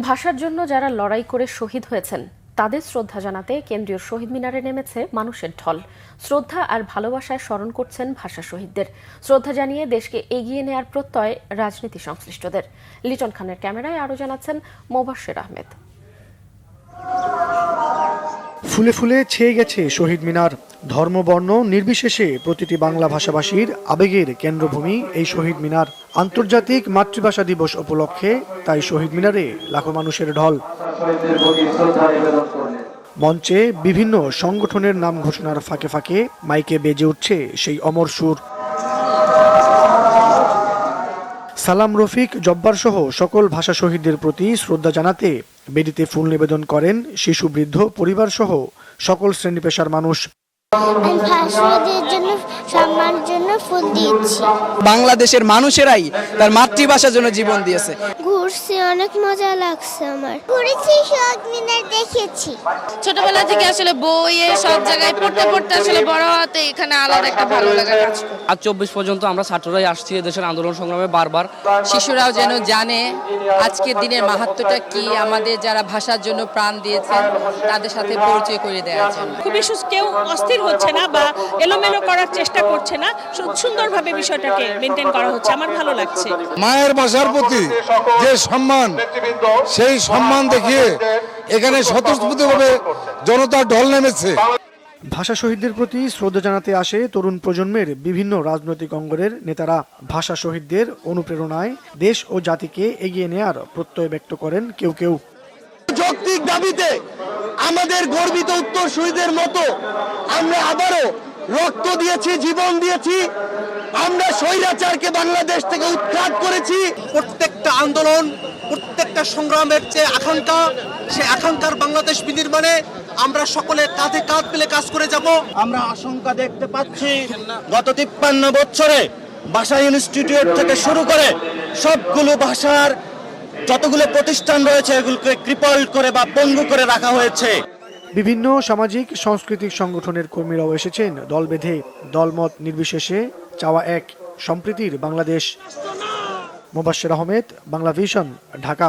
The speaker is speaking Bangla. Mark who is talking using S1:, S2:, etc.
S1: ভাষার জন্য যারা লড়াই করে শহীদ হয়েছেন তাদের শ্রদ্ধা জানাতে কেন্দ্রীয় শহীদ মিনারে নেমেছে মানুষের ঢল। শ্রদ্ধা আর ভালোবাসায় স্মরণ করছেন ভাষা শহীদদের। শ্রদ্ধা জানিয়ে দেশকে এগিয়ে নেয়ার প্রত্যয় রাজনীতি সংশ্লিষ্টদের। লিটন খানের ক্যামেরায় আরও জানাচ্ছেন মোবাশ্বের আহমেদ।
S2: ফুলে ফুলে ছেয়ে গেছে শহীদ মিনার। ধর্ম বর্ণ নির্বিশেষে প্রতিটি বাংলা ভাষাভাষীর আবেগের কেন্দ্রভূমি এই শহীদ মিনার। আন্তর্জাতিক মাতৃভাষা দিবস উপলক্ষে তাই শহীদ মিনারে লাখো মানুষের ঢল। মঞ্চে বিভিন্ন সংগঠনের নাম ঘোষণার ফাঁকে ফাঁকে মাইকে বেজে উঠছে সেই অমর সুর। সালাম, রফিক, জব্বার সহ সকল ভাষা শহীদদের প্রতি শ্রদ্ধা জানাতে বেদিতে ফুল নিবেদন করেন শিশু, বৃদ্ধ, পরিবার সহ সকল শ্রেণী পেশার মানুষ।
S3: বাংলাদেশের মানুষেরাই তার মাতৃভাষার জন্য জীবন দিয়েছে।
S4: ঘুরছি, অনেক মজা লাগছে আমার। ঘুরেছি, শহীদ মিনার দেখেছি।
S5: ছোটবেলা থেকে আসলে বইয়ে সব জায়গায় পড়তে পড়তে আসলে বড় হতে এখানে আলাদা একটা ভালো লাগা কাজ করে।
S6: আজ 24 পর্যন্ত আমরা ছাত্ররাই আসছি দেশের আন্দোলন সংগ্রামে বারবার।
S5: শিশুরাও যেন জানে আজকের দিনের মাহাত্ম্যটা কি, আমাদের যারা ভাষার জন্য প্রাণ দিয়েছেন তাদের সাথে পরিচয় করে দেওয়ার জন্য।
S7: খুবই কেউ অস্থির হচ্ছে না বা এলোমেলো করার চেষ্টা করছে না, সুন্দরভাবে বিষয়টাকে মেনটেন করা হচ্ছে। আমার ভালো লাগছে।
S8: মায়ের ভাষার প্রতি যে সম্মান, সেই সম্মান দেখিয়ে এখানে স্বতঃস্ফূর্তভাবে জনতার ঢল নেমেছে।
S2: ভাষা শহীদদের প্রতি শ্রদ্ধা জানাতে আসে তরুণ প্রজন্মের বিভিন্ন রাজনৈতিক অঙ্গনের নেতারা। ভাষা শহীদদের অনুপ্রেরণায় দেশ ও জাতিকে এগিয়ে নেয়ার প্রত্যয় ব্যক্ত করেন কেউ কেউ।
S9: যৌক্তিক দাবিতে আমাদের গর্বিত উত্তরসূরিদের মতো আমরা আবারও রক্ত দিয়েছি, জীবন দিয়েছি। আমরা স্বৈরাচারকে বাংলাদেশ থেকে উৎখাত করেছি।
S3: প্রত্যেকটা আন্দোলন, প্রত্যেকটা সংগ্রামের যে আকাঙ্ক্ষা, সেই আকাঙ্ক্ষার বাংলাদেশ বিনির্মাণে আমরা সকলে কাঁধে কাঁধ মিলে কাজ করে যাব।
S9: আমরা আশঙ্কা দেখতে পাচ্ছি গত 53 বছরে ভাষা ইনস্টিটিউট থেকে শুরু করে সবগুলো ভাষার যতগুলো প্রতিষ্ঠান রয়েছে এগুলোকে ক্রিপল করে বা পঙ্গু করে রাখা হয়েছে।
S2: বিভিন্ন সামাজিক সাংস্কৃতিক সংগঠনের কর্মীরাও এসেছেন দল বেঁধে। দলমত নির্বিশেষে চাওয়া এক, সম্প্রীতির বাংলাদেশ। মোবাশ্বের আহমেদ, বাংলা ভিশন, ঢাকা।